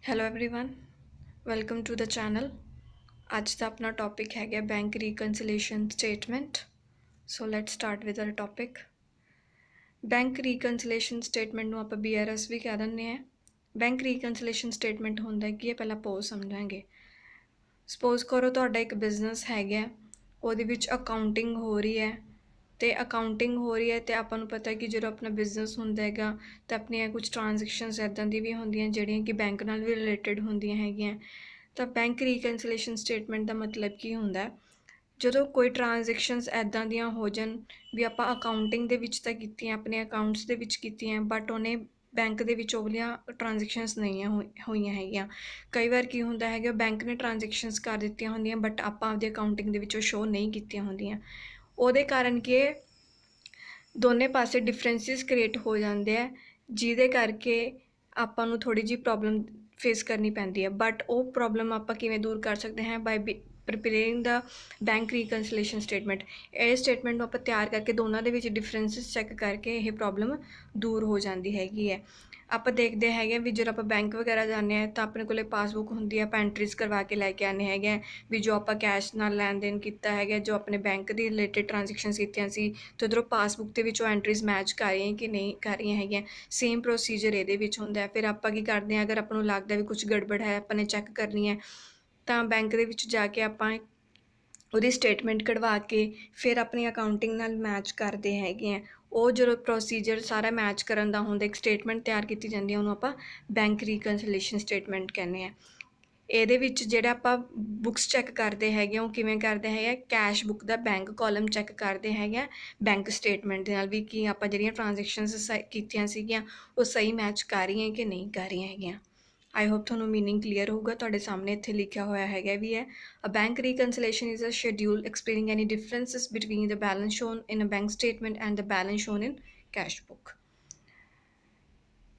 Hello everyone, welcome to the channel. आज का अपना टॉपिक है bank reconciliation statement. So let's start with our topic. Bank reconciliation statement ਨੂੰ ਆਪਾਂ BRS भी कह ਦਿੰਦੇ हैं। बैंक रिकनसिलेशन स्टेटमेंट ਹੁੰਦਾ ਕੀ ਹੈ, ਪਹਿਲਾਂ ਪੋ ਸਮਝਾਂਗੇ। ਸਪੋਜ਼ ਕਰੋ ਤੁਹਾਡਾ ਇੱਕ ਬਿਜ਼ਨਸ ਹੈਗਾ, ਉਹਦੇ ਵਿੱਚ ਅਕਾਊਂਟਿੰਗ ਹੋ ਰਹੀ ਹੈ ਤੇ ਅਕਾਊਂਟਿੰਗ ਹੋ ਰਹੀ ਹੈ ਤੇ ਆਪਾਂ ਨੂੰ ਪਤਾ ਕਿ ਜਦੋਂ ਆਪਣਾ ਬਿਜ਼ਨਸ ਹੁੰਦਾ ਹੈਗਾ ਤਾਂ ਆਪਣੀਆਂ ਕੁਝ ਟ੍ਰਾਂਜੈਕਸ਼ਨਸ ਇੱਦਾਂ ਦੀ ਵੀ ਹੁੰਦੀਆਂ ਜਿਹੜੀਆਂ ਕਿ ਬੈਂਕ ਨਾਲ ਵੀ ਰਿਲੇਟਡ ਹੁੰਦੀਆਂ ਹੈਗੀਆਂ। ਤਾਂ ਬੈਂਕ ਰੀਕਨਸਿਲੇਸ਼ਨ ਸਟੇਟਮੈਂਟ ਦਾ ਮਤਲਬ ਕੀ ਹੁੰਦਾ, ਜਦੋਂ ਕੋਈ ਟ੍ਰਾਂਜੈਕਸ਼ਨਸ ਇੱਦਾਂ ਦੀਆਂ ਹੋ ਜਾਣ ਵੀ ਆਪਾਂ ਅਕਾਊਂਟਿੰਗ ਦੇ ਵਿੱਚ ਤਾਂ ਕੀਤੀਆਂ, ਆਪਣੇ ਅਕਾਊਂਟਸ ਦੇ ਵਿੱਚ ਕੀਤੀਆਂ, ਬਟ ਉਹਨੇ ਬੈਂਕ ਦੇ ਵਿੱਚ ਉਹ ਵਾਲੀਆਂ ਟ੍ਰਾਂਜੈਕਸ਼ਨਸ ਨਹੀਂ ਹੋਈਆਂ ਹੈਗੀਆਂ। ਕਈ ਵਾਰ ਕੀ ਹੁੰਦਾ ਹੈਗਾ, ਬੈਂਕ ਨੇ ਟ੍ਰਾਂਜੈਕਸ਼ਨਸ ਕਰ ਦਿੱਤੀਆਂ ਹੁੰਦੀਆਂ ਬਟ ਆਪਾਂ ਆਪਦੇ ਅਕਾਊਂਟਿੰਗ ਦੇ ਵਿੱਚ ਉਹ ਸ਼ੋਅ ਨਹੀਂ ਕੀਤੀਆਂ ਹੁੰਦੀਆਂ। ਉਹਦੇ ਕਾਰਨ ਕਿ ਦੋਨੇ ਪਾਸੇ ਡਿਫਰੈਂਸਿਸ ਕ੍ਰੀਏਟ ਹੋ ਜਾਂਦੇ ਆ, ਜਿਹਦੇ ਕਰਕੇ ਆਪਾਂ ਨੂੰ ਥੋੜ੍ਹੀ ਜਿਹੀ ਪ੍ਰੋਬਲਮ ਫੇਸ ਕਰਨੀ ਪੈਂਦੀ ਹੈ। ਬਟ ਉਹ ਪ੍ਰੋਬਲਮ ਆਪਾਂ ਕਿਵੇਂ ਦੂਰ ਕਰ ਸਕਦੇ ਹਾਂ, ਬਾਈ ਪ੍ਰੀਪੇਅਰਿੰਗ ਦਾ ਬੈਂਕ ਰੀਕਨਸਿਲੇਸ਼ਨ ਸਟੇਟਮੈਂਟ। ਇਹ ਸਟੇਟਮੈਂਟ ਨੂੰ ਆਪਾਂ ਤਿਆਰ ਕਰਕੇ ਦੋਨਾਂ ਦੇ ਵਿੱਚ ਡਿਫਰੈਂਸਿਸ ਚੈੱਕ ਕਰਕੇ ਇਹ ਪ੍ਰੋਬਲਮ ਦੂਰ ਹੋ ਜਾਂਦੀ ਹੈਗੀ ਹੈ। ਆਪਾਂ ਦੇਖਦੇ ਹੈਗੇ ਵੀ ਜਦੋਂ ਆਪਾਂ ਬੈਂਕ ਵਗੈਰਾ ਜਾਂਦੇ ਹਾਂ ਤਾਂ ਆਪਣੇ ਕੋਲ ਪਾਸਬੁੱਕ ਹੁੰਦੀ ਹੈ, ਆਪਾਂ ਐਂਟਰੀਜ਼ ਕਰਵਾ ਕੇ ਲੈ ਕੇ ਆਉਂਦੇ ਹੈਗੇ ਵੀ ਜੋ ਆਪਾਂ ਕੈਸ਼ ਨਾਲ ਲੈਣ ਦੇਣ ਕੀਤਾ ਹੈਗਾ, ਜੋ ਆਪਣੇ ਬੈਂਕ ਦੀ ਰਿਲੇਟਡ ਟ੍ਰਾਂਜੈਕਸ਼ਨਸ ਕੀਤੀਆਂ ਸੀ ਅਤੇ ਉੱਧਰੋਂ ਪਾਸਬੁੱਕ ਦੇ ਵਿੱਚ ਉਹ ਐਂਟਰੀਜ਼ ਮੈਚ ਕਰ ਰਹੀਆਂ ਕਿ ਨਹੀਂ ਕਰ ਰਹੀਆਂ ਹੈਗੀਆਂ। ਸੇਮ ਪ੍ਰੋਸੀਜਰ ਇਹਦੇ ਵਿੱਚ ਹੁੰਦਾ। ਫਿਰ ਆਪਾਂ ਕੀ ਕਰਦੇ ਹਾਂ, ਅਗਰ ਆਪਾਂ ਨੂੰ ਲੱਗਦਾ ਵੀ ਕੁਝ ਗੜਬੜ ਹੈ, ਆਪਾਂ ਨੇ ਚੈੱਕ ਕਰਨੀ ਹੈ ਤਾਂ ਬੈਂਕ ਦੇ ਵਿੱਚ ਜਾ ਕੇ ਆਪਾਂ ਉਹਦੀ ਸਟੇਟਮੈਂਟ ਕਢਵਾ ਕੇ ਫਿਰ ਆਪਣੀ ਅਕਾਊਂਟਿੰਗ ਨਾਲ ਮੈਚ ਕਰਦੇ ਹੈਗੇ ਆ। ਉਹ ਜਦੋਂ ਪ੍ਰੋਸੀਜਰ ਸਾਰਾ ਮੈਚ ਕਰਨ ਦਾ ਹੁੰਦਾ, ਇੱਕ ਸਟੇਟਮੈਂਟ ਤਿਆਰ ਕੀਤੀ ਜਾਂਦੀ ਹੈ, ਉਹਨੂੰ ਆਪਾਂ ਬੈਂਕ ਰੀਕਨਸਿਲੇਸ਼ਨ ਸਟੇਟਮੈਂਟ ਕਹਿੰਦੇ ਹਾਂ। ਇਹਦੇ ਵਿੱਚ ਜਿਹੜਾ ਆਪਾਂ ਬੁੱਕਸ ਚੈੱਕ ਕਰਦੇ ਹੈਗੇ ਉਹ ਕਿਵੇਂ ਕਰਦੇ ਹੈਗੇ, ਕੈਸ਼ ਬੁੱਕ ਦਾ ਬੈਂਕ ਕਾਲਮ ਚੈੱਕ ਕਰਦੇ ਹੈਗੇ ਬੈਂਕ ਸਟੇਟਮੈਂਟ ਦੇ ਨਾਲ ਵੀ ਕਿ ਆਪਾਂ ਜਿਹੜੀਆਂ ਟ੍ਰਾਂਜੈਕਸ਼ਨਸ ਕੀਤੀਆਂ ਸੀਗੀਆਂ ਉਹ ਸਹੀ ਮੈਚ ਕਰ ਰਹੀਆਂ ਕਿ ਨਹੀਂ ਕਰ ਰਹੀਆਂ ਹੈਗੀਆਂ। ਆਈ ਹੋਪ ਤੁਹਾਨੂੰ ਮੀਨਿੰਗ ਕਲੀਅਰ ਹੋਊਗਾ। ਤੁਹਾਡੇ ਸਾਹਮਣੇ ਇੱਥੇ ਲਿਖਿਆ ਹੋਇਆ ਹੈਗਾ ਵੀ ਹੈ, a bank reconciliation is a schedule explaining any differences between the balance shown in a bank statement and the balance shown in cash book.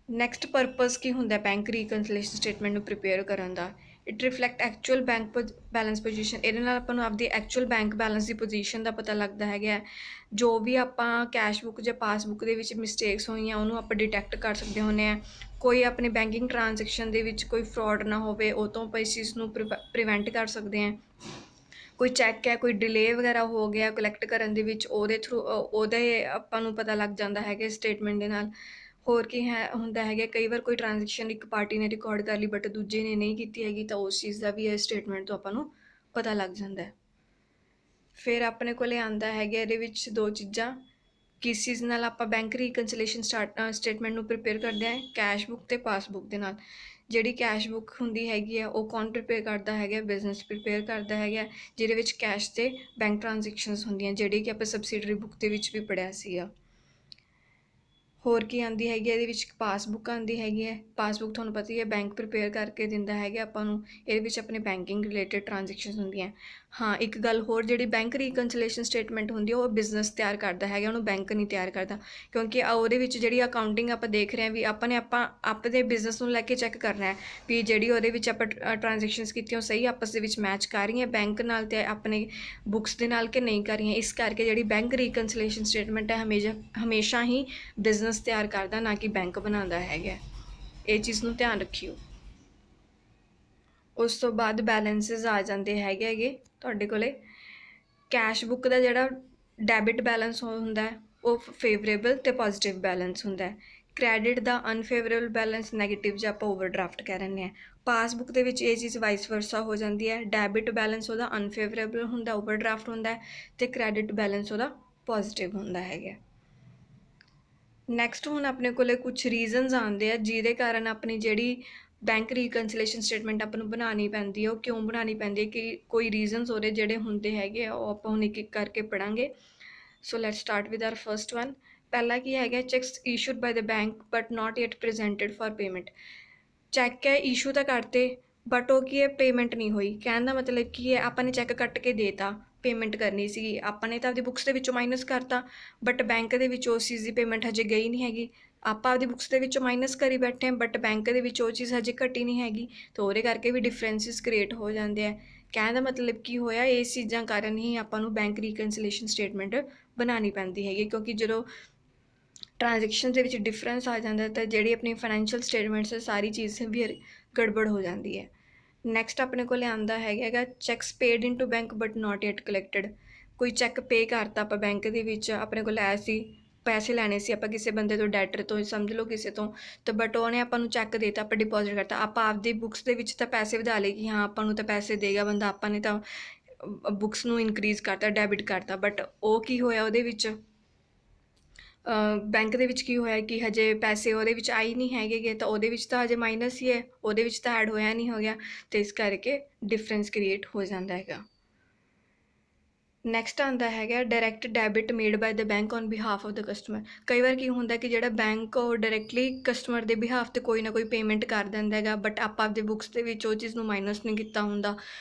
Next purpose ਕੀ ਹੁੰਦਾ ਬੈਂਕ ਰੀਕਨਸਿਲੇਸ਼ਨ ਸਟੇਟਮੈਂਟ ਨੂੰ ਪ੍ਰੀਪੇਅਰ ਕਰਨ ਦਾ, it reflect actual bank balance position. ਇਹਦੇ ਨਾਲ ਆਪਾਂ ਨੂੰ ਆਪਦੀ ਐਕਚੁਅਲ ਬੈਂਕ ਬੈਲੈਂਸ ਦੀ ਪੋਜੀਸ਼ਨ ਦਾ ਪਤਾ ਲੱਗਦਾ ਹੈਗਾ। ਜੋ ਵੀ ਆਪਾਂ ਕੈਸ਼ ਬੁੱਕ ਜਾਂ ਪਾਸਬੁੱਕ ਦੇ ਵਿੱਚ ਮਿਸਟੇਕਸ ਹੋਈਆਂ ਉਹਨੂੰ ਆਪਾਂ ਡਿਟੈਕਟ ਕਰ ਸਕਦੇ ਹੁੰਦੇ ਹਾਂ। ਕੋਈ ਆਪਣੇ ਬੈਂਕਿੰਗ ਟ੍ਰਾਂਜੈਕਸ਼ਨ ਦੇ ਵਿੱਚ ਕੋਈ ਫਰੋਡ ਨਾ ਹੋਵੇ, ਉਹ ਤੋਂ ਆਪਾਂ ਇਸ ਚੀਜ਼ ਨੂੰ ਪ੍ਰੀਵੈਂਟ ਕਰ ਸਕਦੇ ਹਾਂ। ਕੋਈ ਚੈੱਕ ਹੈ, ਕੋਈ ਡਿਲੇ ਵਗੈਰਾ ਹੋ ਗਿਆ ਕਲੈਕਟ ਕਰਨ ਦੇ ਵਿੱਚ, ਉਹਦੇ ਥਰੂ ਉਹਦੇ ਆਪਾਂ ਨੂੰ ਪਤਾ ਲੱਗ ਜਾਂਦਾ ਹੈਗਾ ਸਟੇਟਮੈਂਟ ਦੇ ਨਾਲ। ਹੋਰ ਕੀ ਹੁੰਦਾ ਹੈਗਾ, ਕਈ ਵਾਰ ਕੋਈ ਟ੍ਰਾਂਜੈਕਸ਼ਨ ਇੱਕ ਪਾਰਟੀ ਨੇ ਰਿਕਾਰਡ ਕਰ ਲਈ ਬਟ ਦੂਜੇ ਨੇ ਨਹੀਂ ਕੀਤੀ ਹੈਗੀ, ਤਾਂ ਉਸ ਚੀਜ਼ ਦਾ ਵੀ ਇਹ ਸਟੇਟਮੈਂਟ ਤੋਂ ਆਪਾਂ ਨੂੰ ਪਤਾ ਲੱਗ ਜਾਂਦਾ। ਫਿਰ ਆਪਣੇ ਕੋਲ ਆਉਂਦਾ ਹੈਗਾ ਇਹਦੇ ਵਿੱਚ ਦੋ ਚੀਜ਼ਾਂ, ਕਿਸ ਚੀਜ਼ ਨਾਲ ਆਪਾਂ ਬੈਂਕ ਰੀਕਨਸਿਲੇਸ਼ਨ ਸਟੇਟਮੈਂਟ ਨੂੰ ਪ੍ਰੀਪੇਅਰ ਕਰਦੇ ਹਾਂ, ਕੈਸ਼ ਬੁੱਕ ਅਤੇ ਪਾਸਬੁੱਕ ਦੇ ਨਾਲ। ਜਿਹੜੀ ਕੈਸ਼ ਬੁੱਕ ਹੁੰਦੀ ਹੈਗੀ ਆ ਉਹ ਕੌਣ ਪ੍ਰੀਪੇਅਰ ਕਰਦਾ ਹੈਗਾ, ਬਿਜ਼ਨਸ ਪ੍ਰੀਪੇਅਰ ਕਰਦਾ ਹੈਗਾ, ਜਿਹਦੇ ਵਿੱਚ ਕੈਸ਼ ਅਤੇ ਬੈਂਕ ਟ੍ਰਾਂਜੈਕਸ਼ਨਸ ਹੁੰਦੀਆਂ, ਜਿਹੜੀ ਕਿ ਆਪਾਂ ਸਬਸਿਡਰੀ ਬੁੱਕ ਦੇ ਵਿੱਚ ਵੀ ਪੜ੍ਹਿਆ ਸੀਗਾ। ਹੋਰ ਕੀ ਆਉਂਦੀ ਹੈਗੀ ਇਹਦੇ ਵਿੱਚ, ਪਾਸਬੁੱਕ ਆਉਂਦੀ ਹੈਗੀ ਹੈ। ਪਾਸਬੁੱਕ ਤੁਹਾਨੂੰ ਪਤਾ ਹੀ ਹੈ ਬੈਂਕ ਪ੍ਰੀਪੇਅਰ ਕਰਕੇ ਦਿੰਦਾ ਹੈਗਾ ਆਪਾਂ ਨੂੰ, ਇਹਦੇ ਵਿੱਚ ਆਪਣੇ ਬੈਂਕਿੰਗ ਰਿਲੇਟਡ ਟ੍ਰਾਂਜੈਕਸ਼ਨਸ ਹੁੰਦੀਆਂ। ਹਾਂ, ਇੱਕ ਗੱਲ ਹੋਰ, ਜਿਹੜੀ ਬੈਂਕ ਰੀਕਨਸਿਲੇਸ਼ਨ ਸਟੇਟਮੈਂਟ ਹੁੰਦੀ ਹੈ ਉਹ ਬਿਜ਼ਨਸ ਤਿਆਰ ਕਰਦਾ ਹੈਗਾ, ਉਹਨੂੰ ਬੈਂਕ ਨਹੀਂ ਤਿਆਰ ਕਰਦਾ। ਕਿਉਂਕਿ ਉਹਦੇ ਵਿੱਚ ਜਿਹੜੀ ਅਕਾਊਂਟਿੰਗ ਆਪਾਂ ਦੇਖ ਰਹੇ ਹਾਂ ਵੀ ਆਪਾਂ ਆਪਣੇ ਬਿਜ਼ਨਸ ਨੂੰ ਲੈ ਕੇ ਚੈੱਕ ਕਰਨਾ ਹੈ ਵੀ ਜਿਹੜੀ ਉਹਦੇ ਵਿੱਚ ਆਪਾਂ ਟ੍ਰਾਂਜੈਕਸ਼ਨਸ ਕੀਤੀਆਂ ਉਹ ਸਹੀ ਆਪਸ ਦੇ ਵਿੱਚ ਮੈਚ ਕਰ ਰਹੀਆਂ ਬੈਂਕ ਨਾਲ ਅਤੇ ਆਪਣੇ ਬੁੱਕਸ ਦੇ ਨਾਲ ਕਿ ਨਹੀਂ ਕਰ ਰਹੀਆਂ। ਇਸ ਕਰਕੇ ਜਿਹੜੀ ਬੈਂਕ ਰੀਕਨਸਿਲੇਸ਼ਨ ਸਟੇਟਮੈਂਟ ਹੈ ਹਮੇਸ਼ਾ ਹੀ ਬਿਜ਼ਨਸ ਤਿਆਰ ਕਰਦਾ, ਨਾ ਕਿ ਬੈਂਕ ਬਣਾਉਂਦਾ ਹੈਗਾ। ਇਹ ਚੀਜ਼ ਨੂੰ ਧਿਆਨ ਰੱਖਿਓ। ਉਸ ਤੋਂ ਬਾਅਦ ਬੈਲੈਂਸਿਸ ਆ ਜਾਂਦੇ ਹੈਗੇ ਤੁਹਾਡੇ ਕੋਲੇ। ਕੈਸ਼ ਬੁੱਕ ਦਾ ਜਿਹੜਾ ਡੈਬਿਟ ਬੈਲੈਂਸ ਹੁੰਦਾ ਉਹ ਫੇਵਰੇਬਲ ਅਤੇ ਪੋਜ਼ੀਟਿਵ ਬੈਲੈਂਸ ਹੁੰਦਾ। ਕ੍ਰੈਡਿਟ ਦਾ ਅਨਫੇਵਰੇਬਲ ਬੈਲੈਂਸ ਨੈਗੇਟਿਵ ਜਾਂ ਆਪਾਂ ਓਵਰਡਰਾਫਟ ਕਹਿ ਦਿੰਦੇ ਹਾਂ। ਪਾਸਬੁੱਕ ਦੇ ਵਿੱਚ ਇਹ ਚੀਜ਼ ਵਾਈਸ ਵਰਸਾ ਹੋ ਜਾਂਦੀ ਹੈ, ਡੈਬਿਟ ਬੈਲੈਂਸ ਉਹਦਾ ਅਨਫੇਵਰੇਬਲ ਹੁੰਦਾ, ਓਵਰਡਰਾਫਟ ਹੁੰਦਾ, ਅਤੇ ਕ੍ਰੈਡਿਟ ਬੈਲੈਂਸ ਉਹਦਾ ਪੋਜ਼ੀਟਿਵ ਹੁੰਦਾ ਹੈਗਾ। ਨੈਕਸਟ ਹੁਣ ਆਪਣੇ ਕੋਲ ਕੁਛ ਰੀਜ਼ਨਸ ਆਉਂਦੇ ਆ ਜਿਹਦੇ ਕਾਰਨ ਆਪਣੀ ਜਿਹੜੀ ਬੈਂਕ ਰੀਕਨਸਿਲੇਸ਼ਨ ਸਟੇਟਮੈਂਟ ਆਪਾਂ ਨੂੰ ਬਣਾਉਣੀ ਪੈਂਦੀ ਹੈ। ਉਹ ਕਿਉਂ ਬਣਾਉਣੀ ਪੈਂਦੀ ਹੈ, ਕਿ ਕੋਈ ਰੀਜ਼ਨਸ ਉਹਦੇ ਜਿਹੜੇ ਹੁੰਦੇ ਹੈਗੇ ਆ ਉਹ ਆਪਾਂ ਹੁਣ ਇੱਕ ਇੱਕ ਕਰਕੇ ਪੜ੍ਹਾਂਗੇ। So let's start with our first one. ਪਹਿਲਾ ਕੀ ਹੈਗਾ, cheques issued by the bank but not yet presented for payment. Cheque ਹੈ ਇਸ਼ੂ ਤਾਂ ਕਰਤੇ ਬਟ ਉਹ ਕੀ ਹੈ, ਪੇਮੈਂਟ ਨਹੀਂ ਹੋਈ। ਕਹਿਣ ਦਾ ਮਤਲਬ ਕੀ ਹੈ, ਆਪਾਂ ਨੇ ਚੈੱਕ ਕੱਟ ਕੇ ਦੇਤਾ, ਪੇਮੈਂਟ ਕਰਨੀ ਸੀਗੀ, ਆਪਾਂ ਨੇ ਤਾਂ ਆਪਦੀ ਬੁੱਕਸ ਦੇ ਵਿੱਚੋਂ ਮਾਈਨਸ ਕਰਤਾ ਬਟ ਬੈਂਕ ਦੇ ਵਿੱਚ ਉਸ ਚੀਜ਼ ਦੀ ਪੇਮੈਂਟ ਹਜੇ ਗਈ ਨਹੀਂ ਹੈਗੀ। ਆਪਾਂ ਆਪਦੀ ਬੁੱਕਸ ਦੇ ਵਿੱਚੋਂ ਮਾਈਨਸ ਕਰੀ ਬੈਠੇ ਹਾਂ ਬਟ ਬੈਂਕ ਦੇ ਵਿੱਚ ਉਹ ਚੀਜ਼ ਹਜੇ ਘਟੀ ਨਹੀਂ ਹੈਗੀ, ਤਾਂ ਉਹਦੇ ਕਰਕੇ ਵੀ ਡਿਫਰੈਂਸਿਸ ਕ੍ਰੀਏਟ ਹੋ ਜਾਂਦੇ ਆ। ਕਹਿਣ ਦਾ ਮਤਲਬ ਕੀ ਹੋਇਆ, ਇਸ ਚੀਜ਼ਾਂ ਕਾਰਨ ਹੀ ਆਪਾਂ ਨੂੰ ਬੈਂਕ ਰੀਕਨਸਿਲੇਸ਼ਨ ਸਟੇਟਮੈਂਟ ਬਣਾਉਣੀ ਪੈਂਦੀ ਹੈਗੀ। ਕਿਉਂਕਿ ਜਦੋਂ ट्रांजैक्शन ਦੇ ਵਿੱਚ ਡਿਫਰੈਂਸ ਆ ਜਾਂਦਾ ਤਾਂ ਜਿਹੜੀ ਆਪਣੀ ਫਾਈਨੈਂਸ਼ੀਅਲ ਸਟੇਟਮੈਂਟਸ ਹੈ ਸਾਰੀ ਚੀਜ਼ ਵੀ ਗੜਬੜ ਹੋ ਜਾਂਦੀ ਹੈ। ਨੈਕਸਟ ਆਪਣੇ ਕੋਲ ਆਉਂਦਾ ਹੈਗਾ cheques paid into bank but not yet collected. ਕੋਈ ਚੈੱਕ ਪੇ ਕਰਤਾ ਆਪਾਂ ਬੈਂਕ ਦੇ ਵਿੱਚ, ਆਪਣੇ ਕੋਲ ਆਇਆ ਸੀ, ਪੈਸੇ ਲੈਣੇ ਸੀ ਆਪਾਂ ਕਿਸੇ ਬੰਦੇ ਤੋਂ, ਡੈਟਰ ਤੋਂ ਸਮਝ ਲਓ ਕਿਸੇ ਤੋਂ, ਤਾਂ ਬਟ ਉਹਨੇ ਆਪਾਂ ਨੂੰ ਚੈੱਕ ਦੇਤਾ, ਆਪਾਂ ਡਿਪੋਜ਼ਿਟ ਕਰਤਾ, ਆਪਾਂ ਆਪਦੀ ਬੁੱਕਸ ਦੇ ਵਿੱਚ ਤਾਂ ਪੈਸੇ ਵਧਾ ਲਏ ਕਿ ਹਾਂ ਆਪਾਂ ਨੂੰ ਤਾਂ ਪੈਸੇ ਦੇਗਾ ਬੰਦਾ, ਆਪਾਂ ਨੇ ਤਾਂ ਬੁੱਕਸ ਨੂੰ ਇਨਕਰੀਜ਼ ਕਰਤਾ, ਡੈਬਿਟ ਕਰਤਾ, ਬਟ ਉਹ ਕੀ ਹੋਇਆ ਉਹਦੇ ਵਿੱਚ ਬੈਂਕ ਦੇ ਵਿੱਚ ਕੀ ਹੋਇਆ ਕਿ ਹਜੇ ਪੈਸੇ ਉਹਦੇ ਵਿੱਚ ਆਏ ਨਹੀਂ ਹੈਗੇ ਤਾਂ ਉਹਦੇ ਵਿੱਚ ਤਾਂ ਹਜੇ ਮਾਈਨਸ ਹੀ ਹੈ, ਉਹਦੇ ਵਿੱਚ ਤਾਂ ਐਡ ਹੋਇਆ ਨਹੀਂ ਹੋ ਗਿਆ, ਅਤੇ ਇਸ ਕਰਕੇ ਡਿਫਰੈਂਸ ਕ੍ਰੀਏਟ ਹੋ ਜਾਂਦਾ ਹੈਗਾ। ਨੈਕਸਟ ਆਉਂਦਾ ਹੈਗਾ direct debit made bye the bank on behalf of the customer. ਕਈ ਵਾਰ ਕੀ ਹੁੰਦਾ ਕਿ ਜਿਹੜਾ ਬੈਂਕ ਉਹ ਡਾਇਰੈਕਟਲੀ ਕਸਟਮਰ ਦੇ ਬਿਹਾਫ 'ਤੇ ਕੋਈ ਨਾ ਕੋਈ ਪੇਮੈਂਟ ਕਰ ਦਿੰਦਾ ਹੈਗਾ, ਬਟ ਆਪਾਂ ਆਪਦੇ ਬੁੱਕਸ ਦੇ ਵਿੱਚ ਉਹ ਚੀਜ਼ ਨੂੰ ਮਾਈਨਸ ਨਹੀਂ ਕੀਤਾ ਹੁੰਦਾ,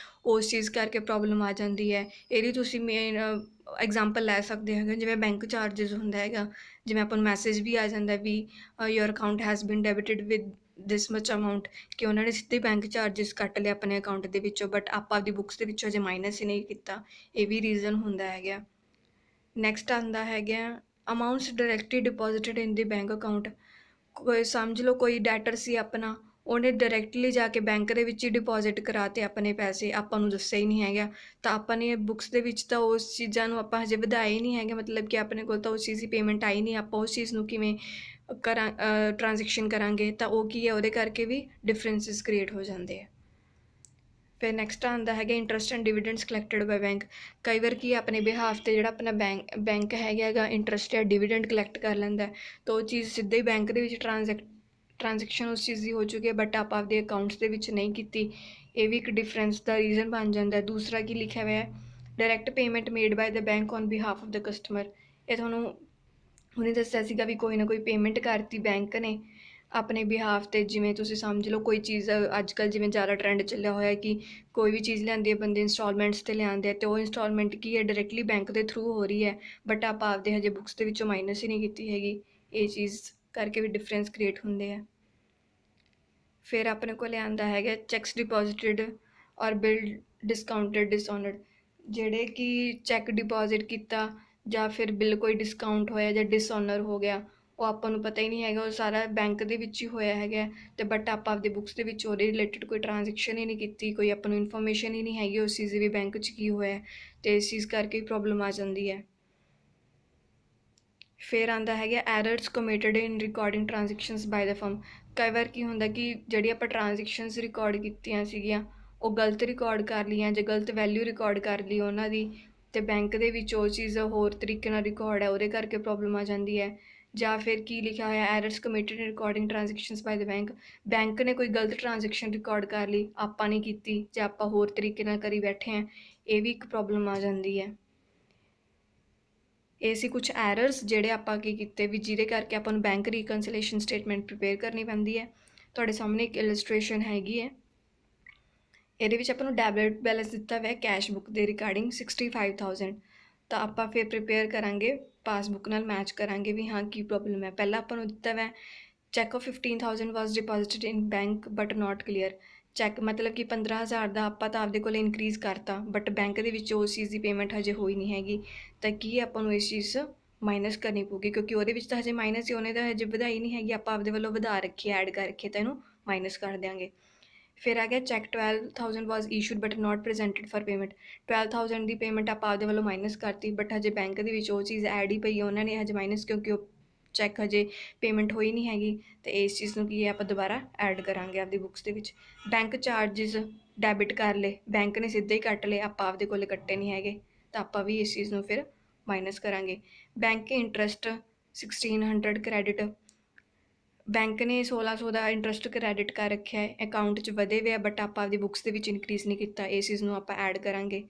ਉਸ ਚੀਜ਼ ਕਰਕੇ ਪ੍ਰੋਬਲਮ ਆ ਜਾਂਦੀ ਹੈ। ਇਹਦੀ ਤੁਸੀਂ ਮੇਨ ਐਗਜ਼ਾਮਪਲ ਲੈ ਸਕਦੇ ਹੈਗੇ, ਜਿਵੇਂ ਬੈਂਕ ਚਾਰਜਿਸ ਹੁੰਦਾ ਹੈਗਾ, ਜਿਵੇਂ ਆਪਾਂ ਨੂੰ ਮੈਸੇਜ ਵੀ ਆ ਜਾਂਦਾ ਵੀ your account has been debited with this much amount, ਕਿ ਉਹਨਾਂ ਨੇ ਸਿੱਧੇ ਬੈਂਕ ਚਾਰਜਿਸ ਕੱਟ ਲਿਆ ਆਪਣੇ ਅਕਾਊਂਟ ਦੇ ਵਿੱਚੋਂ, ਬਟ ਆਪਾਂ ਆਪਦੀ ਬੁੱਕਸ ਦੇ ਵਿੱਚੋਂ ਅਜੇ ਮਾਈਨਸ ਹੀ ਨਹੀਂ ਕੀਤਾ, ਇਹ ਵੀ ਰੀਜ਼ਨ ਹੁੰਦਾ ਹੈਗਾ। ਨੈਕਸਟ ਆਉਂਦਾ ਹੈਗਾ ਅਮਾਊਂਟਸ ਡਾਇਰੈਕਟਲੀ ਡਿਪੋਜ਼ਿਟਡ ਇਨ ਦੀ ਬੈਂਕ ਅਕਾਊਂਟ। ਕੋਈ ਸਮਝ ਲਓ ਕੋਈ ਡੈਟਰ ਸੀ ਆਪਣਾ, ਉਹਨੇ ਡਾਇਰੈਕਟਲੀ ਜਾ ਕੇ ਬੈਂਕ ਦੇ ਵਿੱਚ ਹੀ ਡਿਪੋਜ਼ਿਟ ਕਰਾਤੇ ਆਪਣੇ ਪੈਸੇ, ਆਪਾਂ ਨੂੰ ਦੱਸਿਆ ਹੀ ਨਹੀਂ ਹੈਗਾ, ਤਾਂ ਆਪਾਂ ਨੇ ਬੁੱਕਸ ਦੇ ਵਿੱਚ ਤਾਂ ਉਸ ਚੀਜ਼ਾਂ ਨੂੰ ਆਪਾਂ ਹਜੇ ਵਧਾਇਆ ਹੀ ਨਹੀਂ ਹੈਗਾ, ਮਤਲਬ ਕਿ ਆਪਣੇ ਕੋਲ ਤਾਂ ਉਸ ਚੀਜ਼ ਦੀ ਪੇਮੈਂਟ ਆਈ ਨਹੀਂ, ਆਪਾਂ ਉਸ ਚੀਜ਼ ਨੂੰ ਕਿਵੇਂ ਟ੍ਰਾਂਜੈਕਸ਼ਨ ਕਰਾਂਗੇ, ਤਾਂ ਉਹ ਕੀ ਹੈ ਉਹਦੇ ਕਰਕੇ ਵੀ ਡਿਫਰੈਂਸਿਸ ਕ੍ਰੀਏਟ ਹੋ ਜਾਂਦੇ ਆ। ਫਿਰ ਨੈਕਸਟ ਆਉਂਦਾ ਹੈਗਾ interest and ਡਿਵੀਡੈਂਡਸ collected by bank. ਕਈ ਵਾਰ ਕੀ ਆਪਣੇ ਬਿਹਾਫ 'ਤੇ ਜਿਹੜਾ ਆਪਣਾ ਬੈਂਕ ਹੈਗਾ ਇੰਟਰਸਟ ਜਾਂ ਡਿਵੀਡੈਂਡ ਕਲੈਕਟ ਕਰ ਲੈਂਦਾ, ਤਾਂ ਉਹ ਚੀਜ਼ ਸਿੱਧੇ ਹੀ ਬੈਂਕ ਦੇ ਵਿੱਚ ਟ੍ਰਾਂਜੈਕਸ਼ਨ ਉਸ ਚੀਜ਼ ਦੀ ਹੋ ਚੁੱਕੀ ਹੈ, ਬਟ ਆਪਾਂ ਆਪਦੇ ਅਕਾਊਂਟਸ ਦੇ ਵਿੱਚ ਨਹੀਂ ਕੀਤੀ, ਇਹ ਵੀ ਇੱਕ ਡਿਫਰੈਂਸ ਦਾ ਰੀਜ਼ਨ ਬਣ ਜਾਂਦਾ। ਦੂਸਰਾ ਕੀ ਲਿਖਿਆ ਹੋਇਆ ਹੈ direct payment made bye the bank on behalf of the customer. ਇਹ ਤੁਹਾਨੂੰ ਉਹਨੇ ਦੱਸਿਆ ਸੀਗਾ ਵੀ ਕੋਈ ਨਾ ਕੋਈ ਪੇਮੈਂਟ ਕਰਤੀ ਬੈਂਕ ਨੇ ਆਪਣੇ ਬਿਹਾਫ 'ਤੇ, ਜਿਵੇਂ ਤੁਸੀਂ ਸਮਝ ਲਓ ਕੋਈ ਚੀਜ਼ ਅੱਜ ਕੱਲ੍ਹ ਜਿਵੇਂ ਜ਼ਿਆਦਾ ਟਰੈਂਡ ਚੱਲਿਆ ਹੋਇਆ ਕਿ ਕੋਈ ਵੀ ਚੀਜ਼ ਲਿਆਂਦੀ ਹੈ ਬੰਦੇ ਇੰਸਟਾਲਮੈਂਟਸ 'ਤੇ ਲਿਆਉਂਦੇ ਆ, ਅਤੇ ਉਹ ਇੰਸਟਾਲਮੈਂਟ ਕੀ ਹੈ ਡਾਇਰੈਕਟਲੀ ਬੈਂਕ ਦੇ ਥਰੂ ਹੋ ਰਹੀ ਹੈ, ਬਟ ਆਪਾਂ ਆਪਦੇ ਹਜੇ ਬੁੱਕਸ ਦੇ ਵਿੱਚੋਂ ਮਾਈਨਸ ਹੀ ਨਹੀਂ ਕੀਤੀ ਹੈਗੀ, ਇਹ ਚੀਜ਼ ਕਰਕੇ ਵੀ ਡਿਫਰੈਂਸ ਕ੍ਰੀਏਟ ਹੁੰਦੇ ਆ। ਫਿਰ ਆਪਣੇ ਕੋਲ ਆਉਂਦਾ ਹੈਗਾ ਚੈੱਕਸ ਡਿਪੋਜ਼ਿਟਡ ਔਰ ਬਿਲ ਡਿਸਕਾਊਂਟਡ ਡਿਸਓਨਰਡ। ਜਿਹੜੇ ਕਿ ਚੈੱਕ ਡਿਪੋਜ਼ਿਟ ਕੀਤਾ ਜਾਂ ਫਿਰ ਬਿੱਲ ਕੋਈ ਡਿਸਕਾਊਂਟ ਹੋਇਆ ਜਾਂ ਡਿਸਓਨਰ ਹੋ ਗਿਆ, ਉਹ ਆਪਾਂ ਨੂੰ ਪਤਾ ਹੀ ਨਹੀਂ ਹੈਗਾ, ਉਹ ਸਾਰਾ ਬੈਂਕ ਦੇ ਵਿੱਚ ਹੀ ਹੋਇਆ ਹੈਗਾ, ਅਤੇ ਬਟ ਆਪਾਂ ਆਪਦੇ ਬੁੱਕਸ ਦੇ ਵਿੱਚ ਉਹਦੇ ਰਿਲੇਟਡ ਕੋਈ ਟ੍ਰਾਂਜੈਕਸ਼ਨ ਹੀ ਨਹੀਂ ਕੀਤੀ, ਕੋਈ ਆਪਾਂ ਨੂੰ ਇਨਫੋਰਮੇਸ਼ਨ ਹੀ ਨਹੀਂ ਹੈਗੀ ਉਸ ਚੀਜ਼ ਦੀ ਵੀ ਬੈਂਕ 'ਚ ਕੀ ਹੋਇਆ, ਅਤੇ ਇਸ ਚੀਜ਼ ਕਰਕੇ ਵੀ ਪ੍ਰੋਬਲਮ ਆ ਜਾਂਦੀ ਹੈ। ਫਿਰ ਆਉਂਦਾ ਹੈਗਾ errors committed in recording transactions by the firm. ਕਈ ਵਾਰ ਕੀ ਹੁੰਦਾ ਕਿ ਜਿਹੜੀ ਆਪਾਂ ਟ੍ਰਾਂਜੈਕਸ਼ਨਸ ਰਿਕਾਰਡ ਕੀਤੀਆਂ ਸੀਗੀਆਂ ਉਹ ਗਲਤ ਰਿਕਾਰਡ ਕਰ ਲਈਆਂ ਜਾਂ ਗਲਤ ਵੈਲਿਊ ਰਿਕਾਰਡ ਕਰ ਲਈ ਉਹਨਾਂ ਦੀ, ਅਤੇ ਬੈਂਕ ਦੇ ਵਿੱਚ ਉਹ ਚੀਜ਼ ਹੋਰ ਤਰੀਕੇ ਨਾਲ ਰਿਕਾਰਡ ਹੈ, ਉਹਦੇ ਕਰਕੇ ਪ੍ਰੋਬਲਮ ਆ ਜਾਂਦੀ ਹੈ। ਜਾਂ ਫਿਰ ਕੀ ਲਿਖਿਆ ਹੋਇਆ errors committed in recording transactions by the bank ਨੇ ਕੋਈ ਗਲਤ ਟ੍ਰਾਂਜੈਕਸ਼ਨ ਰਿਕਾਰਡ ਕਰ ਲਈ, ਆਪਾਂ ਨਹੀਂ ਕੀਤੀ ਜਾਂ ਆਪਾਂ ਹੋਰ ਤਰੀਕੇ ਨਾਲ ਕਰੀ ਬੈਠੇ ਹਾਂ, ਇਹ ਵੀ ਇੱਕ ਪ੍ਰੋਬਲਮ ਆ ਜਾਂਦੀ ਹੈ। ਇਹ ਸੀ ਕੁਛ ਐਰਰਸ ਜਿਹੜੇ ਆਪਾਂ ਕੀ ਕੀਤੇ ਵੀ ਜਿਹਦੇ ਕਰਕੇ ਆਪਾਂ ਨੂੰ ਬੈਂਕ ਰੀਕਨਸਿਲੇਸ਼ਨ ਸਟੇਟਮੈਂਟ ਪ੍ਰੀਪੇਅਰ ਕਰਨੀ ਪੈਂਦੀ ਹੈ। ਤੁਹਾਡੇ ਸਾਹਮਣੇ ਇੱਕ ਇਲਸਟ੍ਰੇਸ਼ਨ ਹੈਗੀ ਹੈ, ਇਹਦੇ ਵਿੱਚ ਆਪਾਂ ਨੂੰ ਡੈਬਿਟ ਬੈਲੈਂਸ ਦਿੱਤਾ ਹੋਇਆ ਕੈਸ਼ ਬੁੱਕ ਦੇ ਰਿਗਾਰਡਿੰਗ 65,000, ਤਾਂ ਆਪਾਂ ਫਿਰ ਪ੍ਰੀਪੇਅਰ ਕਰਾਂਗੇ ਪਾਸਬੁੱਕ ਨਾਲ ਮੈਚ ਕਰਾਂਗੇ ਵੀ ਹਾਂ ਕੀ ਪ੍ਰੋਬਲਮ ਹੈ। ਪਹਿਲਾਂ ਆਪਾਂ ਨੂੰ ਦਿੱਤਾ ਹੋਇਆ cheque of 15,000 was deposited in bank but not clear. Cheque ਮਤਲਬ ਕਿ 15,000 ਦਾ ਆਪਾਂ ਤਾਂ ਆਪਦੇ ਕੋਲ ਇਨਕਰੀਜ਼ ਕਰਤਾ, ਬਟ ਬੈਂਕ ਦੇ ਵਿੱਚ ਉਸ ਚੀਜ਼ ਦੀ ਪੇਮੈਂਟ ਹਜੇ ਹੋਈ ਨਹੀਂ ਹੈਗੀ, ਤਾਂ ਕੀ ਆਪਾਂ ਨੂੰ ਇਸ ਚੀਜ਼ ਮਾਈਨਸ ਕਰਨੀ ਪਊਗੀ, ਕਿਉਂਕਿ ਉਹਦੇ ਵਿੱਚ ਤਾਂ ਹਜੇ ਮਾਈਨਸ ਸੀ, ਉਹਨੇ ਤਾਂ ਹਜੇ ਵਧਾਈ ਨਹੀਂ ਹੈਗੀ, ਆਪਾਂ ਆਪਦੇ ਵੱਲੋਂ ਵਧਾ ਰੱਖੀ ਐਡ ਕਰਕੇ ਤਾਂ ਇਹਨੂੰ ਮਾਈਨਸ ਕਰ ਦਿਆਂਗੇ। ਫਿਰ ਆ ਗਿਆ cheque 12,000 was issued but not presented for payment. 12,000 ਦੀ ਪੇਮੈਂਟ ਆਪਾਂ ਆਪਦੇ ਵੱਲੋਂ ਮਾਈਨਸ ਕਰਤੀ, ਬਟ ਹਜੇ ਬੈਂਕ ਦੇ ਵਿੱਚ ਉਹ ਚੀਜ਼ ਐਡ ਹੀ ਪਈ ਹੈ, ਉਹਨਾਂ ਨੇ ਹਜੇ ਮਾਈਨਸ ਕਿਉਂਕਿ ਉਹ ਚੈੱਕ ਹਜੇ ਪੇਮੈਂਟ ਹੋਈ ਨਹੀਂ ਹੈਗੀ, ਅਤੇ ਇਸ ਚੀਜ਼ ਨੂੰ ਕੀ ਹੈ ਆਪਾਂ ਦੁਬਾਰਾ ਐਡ ਕਰਾਂਗੇ ਆਪਦੀ ਬੁੱਕਸ ਦੇ ਵਿੱਚ। ਬੈਂਕ ਚਾਰਜਿਸ ਡੈਬਿਟ ਕਰ ਲਏ, ਬੈਂਕ ਨੇ ਸਿੱਧੇ ਹੀ ਕੱਟ ਲਏ, ਆਪਾਂ ਆਪਦੇ ਕੋਲ ਕੱਟੇ ਨਹੀਂ ਹੈਗੇ, ਤਾਂ ਆਪਾਂ ਵੀ ਇਸ ਚੀਜ਼ ਨੂੰ ਫਿਰ ਮਾਈਨਸ ਕਰਾਂਗੇ। ਬੈਂਕ ਇੰਟਰਸਟ 1600 ਕ੍ਰੈਡਿਟ, ਬੈਂਕ ਨੇ 1600 ਦਾ ਇੰਟਰਸਟ ਕ੍ਰੈਡਿਟ ਕਰ ਰੱਖਿਆ ਹੈ, ਅਕਾਊਂਟ 'ਚ ਵਧੇ ਹੋਏ ਆ, ਬਟ ਆਪਾਂ ਆਪਦੀ ਬੁੱਕਸ ਦੇ ਵਿੱਚ ਇਨਕਰੀਜ਼ ਨਹੀਂ ਕੀਤਾ, ਇਸ ਚੀਜ਼ ਨੂੰ ਆਪਾਂ ਐਡ ਕਰਾਂਗੇ।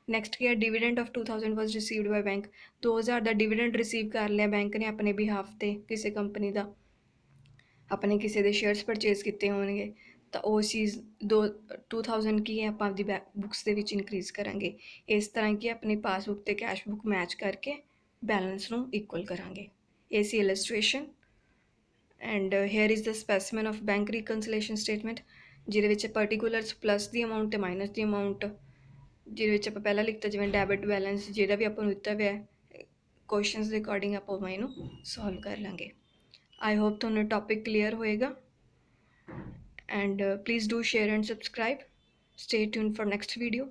ਨੈਕਸਟ ਕੀ ਹੈ dividend of 2000 was received by bank. 2000 ਦਾ ਡਿਵੀਡੈਂਡ ਰਿਸੀਵ ਕਰ ਲਿਆ ਬੈਂਕ ਨੇ ਆਪਣੇ ਬਿਹਾਫ 'ਤੇ ਕਿਸੇ ਕੰਪਨੀ ਦਾ, ਆਪਣੇ ਕਿਸੇ ਦੇ ਸ਼ੇਅਰਸ ਪਰਚੇਜ਼ ਕੀਤੇ ਹੋਣਗੇ, ਤਾਂ ਉਹ ਚੀਜ਼ 2000 ਕੀ ਹੈ ਆਪਾਂ ਆਪਦੀ ਬੁੱਕਸ ਦੇ ਵਿੱਚ ਇਨਕਰੀਜ਼ ਕਰਾਂਗੇ। ਇਸ ਤਰ੍ਹਾਂ ਕਿ ਆਪਣੀ ਪਾਸਬੁੱਕ ਅਤੇ ਕੈਸ਼ ਬੁੱਕ ਮੈਚ ਕਰਕੇ ਬੈਲੈਂਸ ਨੂੰ ਇਕੁਅਲ ਕਰਾਂਗੇ। ਇਹ ਸੀ illustration, and here is the specimen of bank reconciliation statement, ਜਿਹਦੇ ਵਿੱਚ ਪਰਟੀਕੂਲਰਸ ਪਲੱਸ ਦੀ ਅਮਾਊਂਟ ਅਤੇ ਮਾਈਨਸ ਦੀ ਅਮਾਊਂਟ, ਜਿਹਦੇ ਵਿੱਚ ਆਪਾਂ ਪਹਿਲਾਂ ਲਿਖਤਾ ਜਿਵੇਂ ਡੈਬਿਟ ਬੈਲੈਂਸ ਜਿਹੜਾ ਵੀ ਆਪਾਂ ਨੂੰ ਦਿੱਤਾ ਹੋਇਆ ਕੁਐਸਚਨਸ ਦੇ ਅਕੋਰਡਿੰਗ ਆਪਾਂ ਇਹਨੂੰ ਸੋਲਵ ਕਰ ਲਾਂਗੇ। आई होप ਤੁਹਾਨੂੰ ਟੌਪਿਕ ਕਲੀਅਰ ਹੋਏਗਾ and please do share and subscribe. Stay tuned for next video.